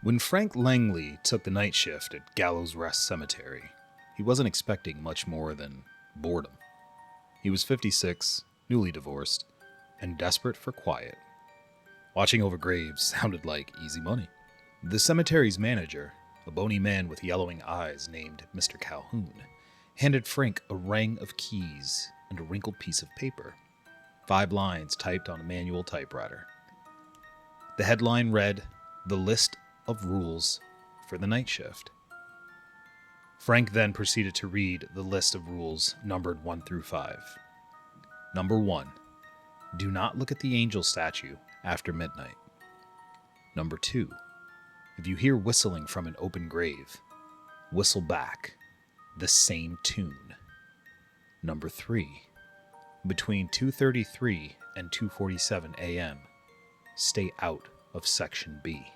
When Frank Langley took the night shift at Gallows Rest Cemetery, he wasn't expecting much more than boredom. He was 56, newly divorced, and desperate for quiet. Watching over graves sounded like easy money. The cemetery's manager, a bony man with yellowing eyes named Mr. Calhoun, handed Frank a ring of keys and a wrinkled piece of paper. 5 lines typed on a manual typewriter. The headline read, "The List of Rules for the Night Shift." Frank then proceeded to read the list of rules numbered 1 through 5. Number 1. Do not look at the angel statue after midnight. Number 2. If you hear whistling from an open grave, whistle back the same tune. Number 3. Between 2:33 and 2:47 a.m., stay out of Section B.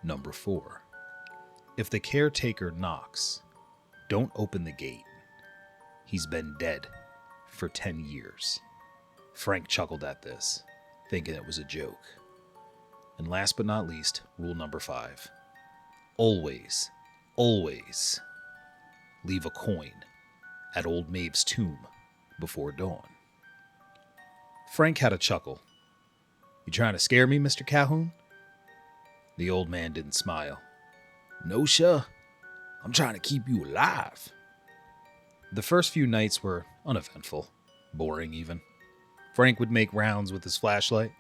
Number 4. If the caretaker knocks, don't open the gate. He's been dead for 10 years. Frank chuckled at this, thinking it was a joke. And last but not least, rule number 5. Always, always leave a coin at Old Maeve's tomb before dawn. Frank had a chuckle. "You trying to scare me, Mr. Calhoun?" The old man didn't smile. "No, sir. I'm trying to keep you alive." The first few nights were uneventful, boring even. Frank would make rounds with his flashlight,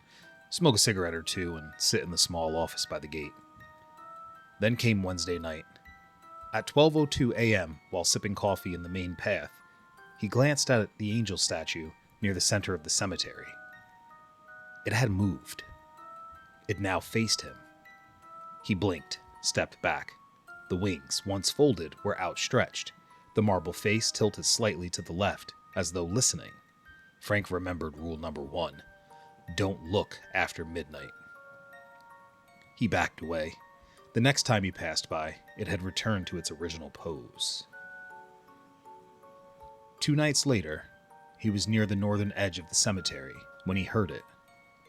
smoke a cigarette or two, and sit in the small office by the gate. Then came Wednesday night. At 12:02 a.m., while sipping coffee in the main path, he glanced at the angel statue near the center of the cemetery. It had moved. It now faced him. He blinked, stepped back. The wings, once folded, were outstretched. The marble face tilted slightly to the left, as though listening. Frank remembered rule number 1. Don't look after midnight. He backed away. The next time he passed by, it had returned to its original pose. 2 nights later, he was near the northern edge of the cemetery when he heard it.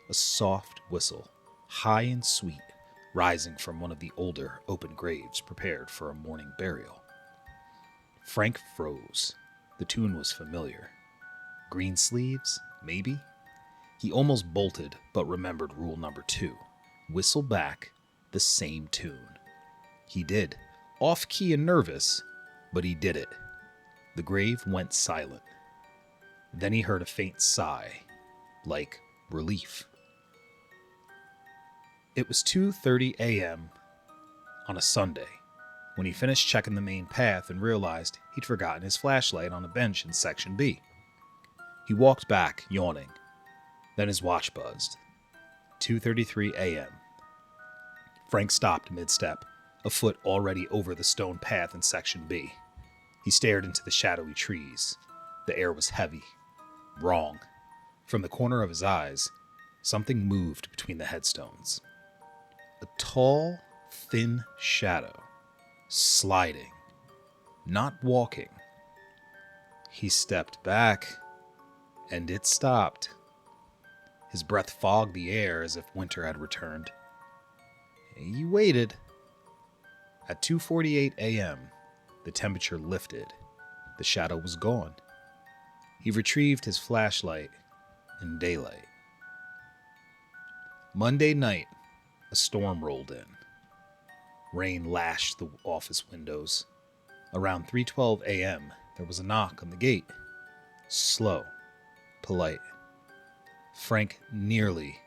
A soft whistle, high and sweet, rising from one of the older open graves prepared for a morning burial. Frank froze. The tune was familiar. Greensleeves, maybe? He almost bolted, but remembered rule number 2. Whistle back the same tune. He did. Off-key and nervous, but he did it. The grave went silent. Then he heard a faint sigh, like relief. It was 2:30 a.m. on a Sunday when he finished checking the main path and realized he'd forgotten his flashlight on a bench in Section B. He walked back, yawning. Then his watch buzzed. 2:33 a.m. Frank stopped mid-step, a foot already over the stone path in Section B. He stared into the shadowy trees. The air was heavy. Wrong. From the corner of his eyes, something moved between the headstones. A tall, thin shadow, sliding, not walking. He stepped back, and it stopped. His breath fogged the air as if winter had returned. He waited. At 2:48 a.m., the temperature lifted. The shadow was gone. He retrieved his flashlight in daylight. Monday night, a storm rolled in. Rain lashed the office windows. Around 3:12 a.m., there was a knock on the gate. Slow, polite. Frank nearly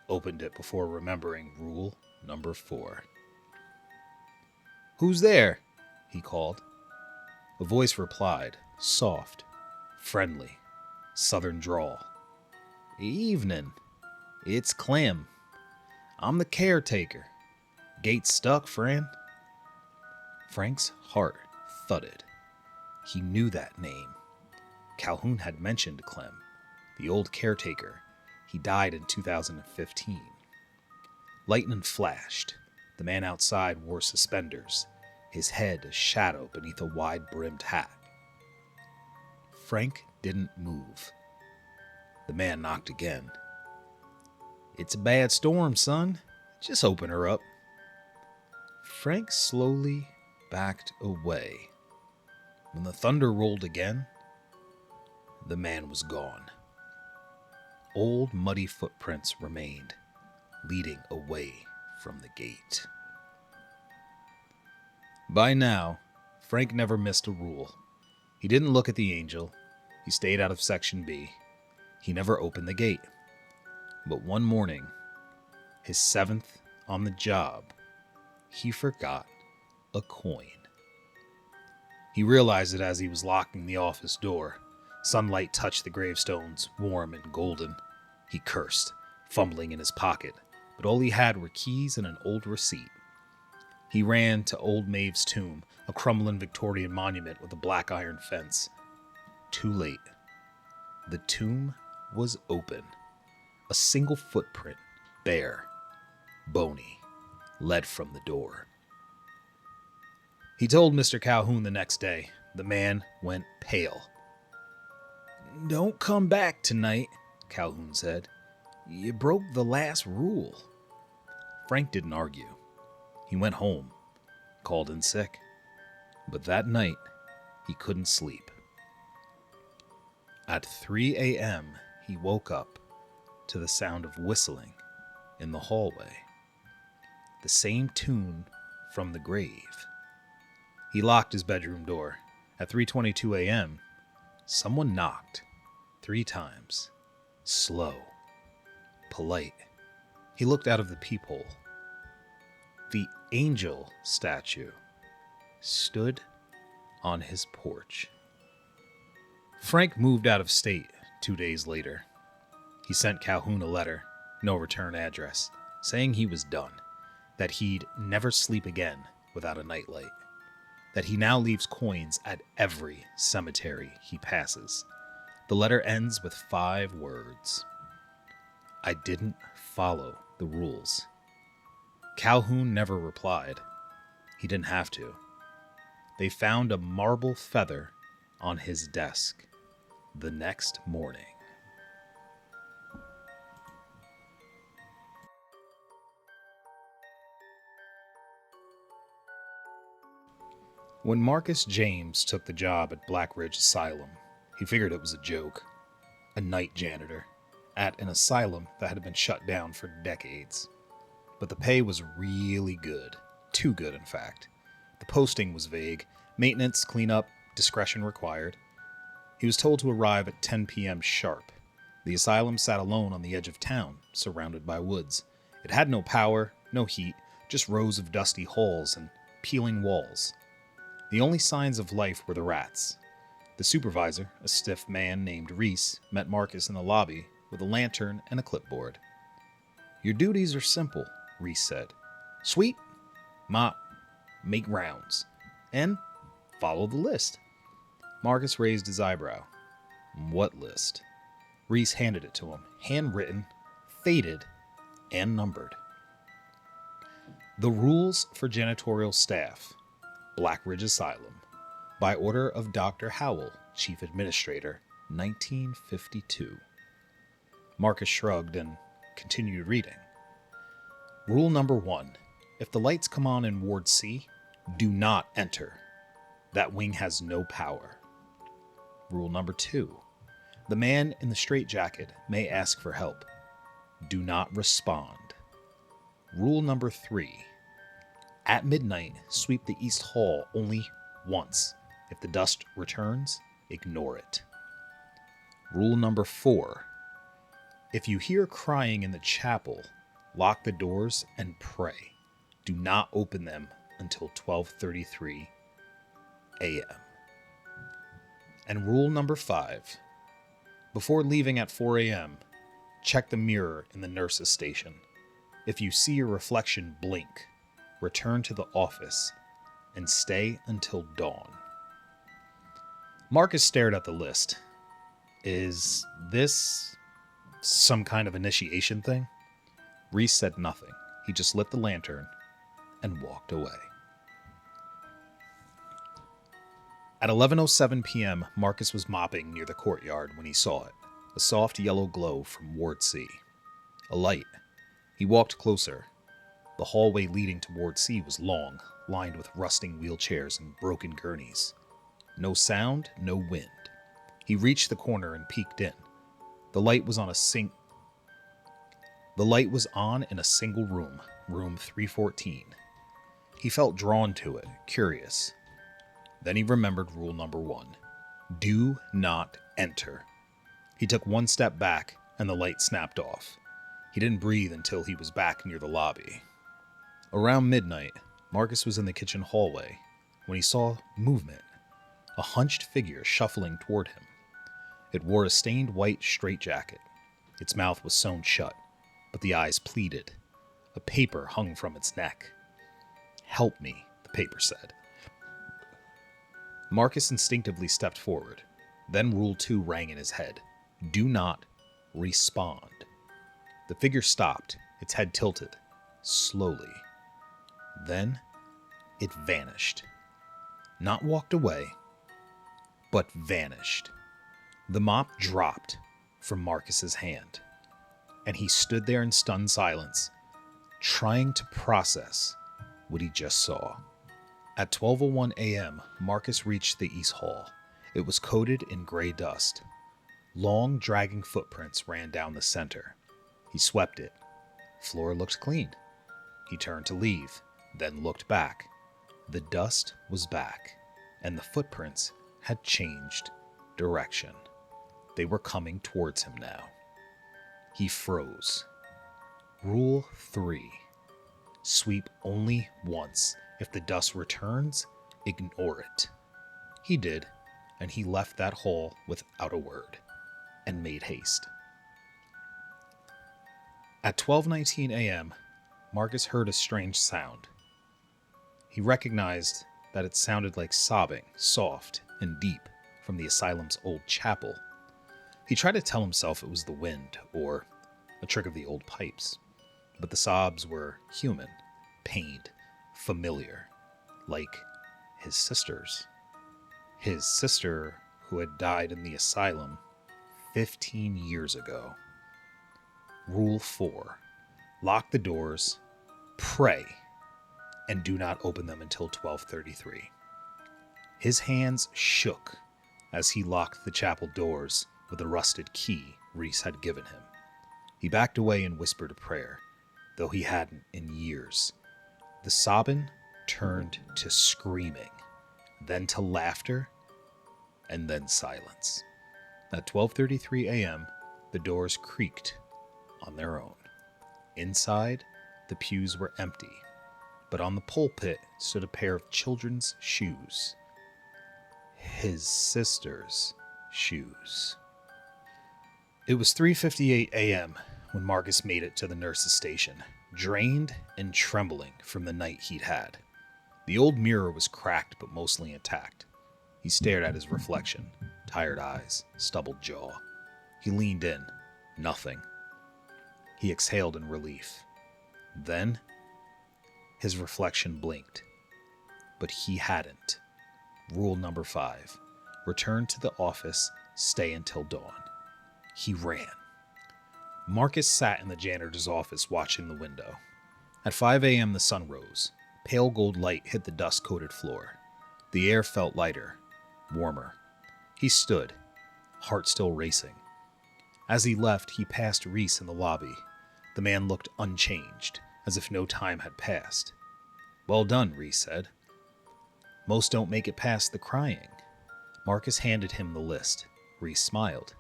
opened it before remembering rule number 4. "Who's there?" he called. A voice replied, soft, friendly, southern drawl. "Evening. It's Clem. I'm the caretaker. Gate stuck, friend." Frank's heart thudded. He knew that name. Calhoun had mentioned Clem, the old caretaker. He died in 2015. Lightning flashed. The man outside wore suspenders, his head a shadow beneath a wide-brimmed hat. Frank didn't move. The man knocked again. "It's a bad storm, son. Just open her up. Frank slowly backed away. When the thunder rolled again, the man was gone. Old muddy footprints remained, leading away from the gate. By now, Frank never missed a rule. He didn't look at the angel. He stayed out of Section B. He never opened the gate. But one morning, his 7th on the job, he forgot a coin. He realized it as he was locking the office door. Sunlight touched the gravestones, warm and golden. He cursed, fumbling in his pocket, but all he had were keys and an old receipt. He ran to Old Maeve's tomb, a crumbling Victorian monument with a black iron fence. Too late. The tomb was open. A single footprint, bare, bony, led from the door. He told Mr. Calhoun the next day. The man went pale. "Don't come back tonight," Calhoun said. "You broke the last rule." Frank didn't argue. He went home, called in sick. But that night, he couldn't sleep. At 3 a.m., he woke up to the sound of whistling in the hallway. The same tune from the grave. He locked his bedroom door. At 3:22 a.m., someone knocked 3 times. Slow, polite. He looked out of the peephole. The angel statue stood on his porch. Frank moved out of state 2 days later. He sent Calhoun a letter, no return address, saying he was done, that he'd never sleep again without a nightlight, that he now leaves coins at every cemetery he passes. The letter ends with 5 words. "I didn't follow the rules." Calhoun never replied. He didn't have to. They found a marble feather on his desk the next morning. When Marcus James took the job at Black Ridge Asylum, he figured it was a joke. A night janitor at an asylum that had been shut down for decades. But the pay was really good. Too good, in fact. The posting was vague. Maintenance, cleanup, discretion required. He was told to arrive at 10 p.m. sharp. The asylum sat alone on the edge of town, surrounded by woods. It had no power, no heat, just rows of dusty halls and peeling walls. The only signs of life were the rats. The supervisor, a stiff man named Reese, met Marcus in the lobby with a lantern and a clipboard. "Your duties are simple," Reese said. "Sweep, mop, make rounds, and follow the list." Marcus raised his eyebrow. "What list?" Reese handed it to him, handwritten, faded, and numbered. "The rules for janitorial staff, Black Ridge Asylum, by order of Dr. Howell, Chief Administrator, 1952. Marcus shrugged and continued reading. Rule number 1. If the lights come on in Ward C, do not enter. That wing has no power. Rule number 2. The man in the straitjacket may ask for help. Do not respond. Rule number 3. At midnight, sweep the East Hall only once. If the dust returns, ignore it. Rule number 4. If you hear crying in the chapel, lock the doors and pray. Do not open them until 12:33 a.m. And rule number 5. Before leaving at 4 a.m., check the mirror in the nurse's station. If you see your reflection blink, return to the office and stay until dawn. Marcus stared at the list. Is this some kind of initiation thing? Reese said nothing. He just lit the lantern and walked away. At 11:07 p.m., Marcus was mopping near the courtyard when he saw it, a soft yellow glow from Ward C. A light. He walked closer. The hallway leading toward C was long, lined with rusting wheelchairs and broken gurneys. No sound, no wind. He reached the corner and peeked in. The light was on in a single room, room 314. He felt drawn to it, curious. Then he remembered rule number 1. Do not enter. He took one step back, and the light snapped off. He didn't breathe until he was back near the lobby. Around midnight, Marcus was in the kitchen hallway when he saw movement, a hunched figure shuffling toward him. It wore a stained white straitjacket. Its mouth was sewn shut, but the eyes pleaded. A paper hung from its neck. "Help me," the paper said. Marcus instinctively stepped forward. Then Rule 2 rang in his head. Do not respond. The figure stopped, its head tilted, slowly. Then it vanished. Not walked away, but vanished. The mop dropped from Marcus's hand, and he stood there in stunned silence, trying to process what he just saw. At 12:01 a.m., Marcus reached the East Hall. It was coated in gray dust. Long, dragging footprints ran down the center. He swept it. Floor looked clean. He turned to leave, then looked back. The dust was back, and the footprints had changed direction. They were coming towards him now. He froze. Rule 3. Sweep only once. If the dust returns, ignore it. He did, and he left that hall without a word, and made haste. At 12:19 a.m., Marcus heard a strange sound. He recognized that it sounded like sobbing, soft and deep, from the asylum's old chapel. He tried to tell himself it was the wind, or a trick of the old pipes, but the sobs were human, pained, familiar, like his sister's. His sister, who had died in the asylum 15 years ago. Rule 4. Lock the doors, pray, and do not open them until 12:33. His hands shook as he locked the chapel doors with a rusted key Reese had given him. He backed away and whispered a prayer, though he hadn't in years. The sobbing turned to screaming, then to laughter, and then silence. At 12:33 a.m., the doors creaked on their own. Inside, the pews were empty, but on the pulpit stood a pair of children's shoes. His sister's shoes. It was 3:58 a.m. when Marcus made it to the nurse's station, drained and trembling from the night he'd had. The old mirror was cracked but mostly intact. He stared at his reflection, tired eyes, stubbled jaw. He leaned in. Nothing. He exhaled in relief. Then, his reflection blinked. But he hadn't. Rule number 5. Return to the office, stay until dawn. He ran. Marcus sat in the janitor's office watching the window. At 5 a.m. the sun rose. Pale gold light hit the dust-coated floor. The air felt lighter, warmer. He stood, heart still racing. As he left, he passed Reese in the lobby. The man looked unchanged, as if no time had passed. "Well done," Reese said. "Most don't make it past the crying." Marcus handed him the list. Reese smiled.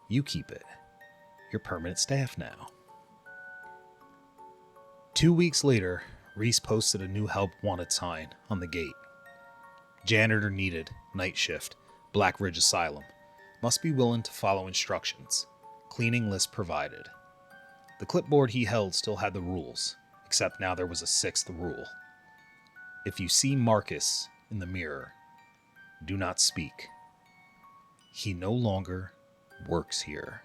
"You keep it. You're permanent staff now." 2 weeks later, Reese posted a new help wanted sign on the gate. Janitor needed, night shift, Black Ridge Asylum. Must be willing to follow instructions. Cleaning list provided. The clipboard he held still had the rules, except now there was a 6th rule. If you see Marcus in the mirror, do not speak. He no longer works here.